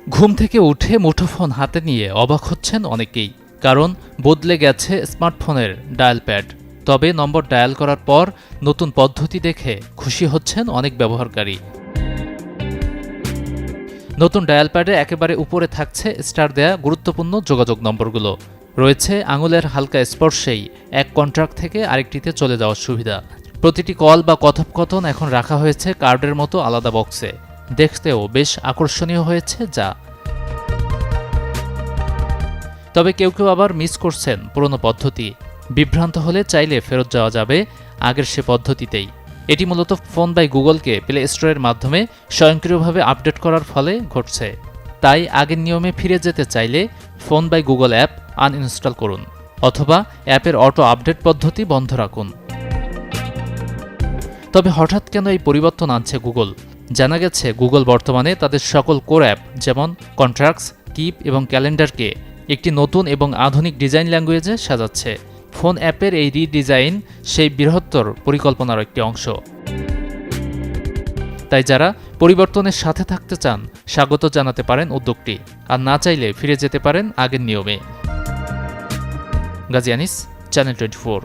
ঘুম থেকে উঠে মুঠোফোন হাতে নিয়ে অবাক হচ্ছেন অনেকেই, কারণ বদলে গেছে স্মার্টফোনের ডায়াল প্যাড। তবে নম্বর ডায়াল করার পর নতুন পদ্ধতি দেখে খুশি হচ্ছেন অনেক ব্যবহারকারী। নতুন ডায়াল প্যাডে একেবারে উপরে থাকছে স্টার দেয়া গুরুত্বপূর্ণ যোগাযোগ নম্বরগুলো। রয়েছে আঙুলের হালকা স্পর্শেই এক কন্ট্রাক্ট থেকে আরেকটিতে চলে যাওয়ার সুবিধা। প্রতিটি কল বা কথোপকথন এখন রাখা হয়েছে কার্ডের মতো আলাদা বক্সে। দেখতেও বেশ আকর্ষণীয় হয়েছে যা। তবে কেউ কেউ আবার মিস করছেন পুরনো পদ্ধতি। বিভ্রান্ত হলে চাইলে ফেরত যাওয়া যাবে আগের সে পদ্ধতিতেই। এটি মূলত ফোন বাই গুগলকে প্লে স্টোরের মাধ্যমে স্বয়ংক্রিয়ভাবে আপডেট করার ফলে ঘটছে। তাই আগের নিয়মে ফিরে যেতে চাইলে phone by Google app uninstall করুন, অথবা অ্যাপের অটো আপডেট পদ্ধতি বন্ধ রাখুন। তবে হঠাৎ কেন এই পরিবর্তন আনছে গুগল? জানা গেছে গুগল বর্তমানে তাদের সকল কোর অ্যাপ যেমন কন্ট্রাক্টস, কিপ এবং ক্যালেন্ডারকে একটি নতুন এবং আধুনিক ডিজাইন ল্যাঙ্গুয়েজে সাজাচ্ছে। ফোন অ্যাপের এই রিডিজাইন সেই বৃহত্তর পরিকল্পনার একটি অংশ। তাই যারা পরিবর্তনের সাথে থাকতে চান স্বাগত জানাতে পারেন উদ্যোগটি, আর না চাইলে ফিরে যেতে পারেন আগের নিয়মে। গাজী আনিস, চ্যানেল 24।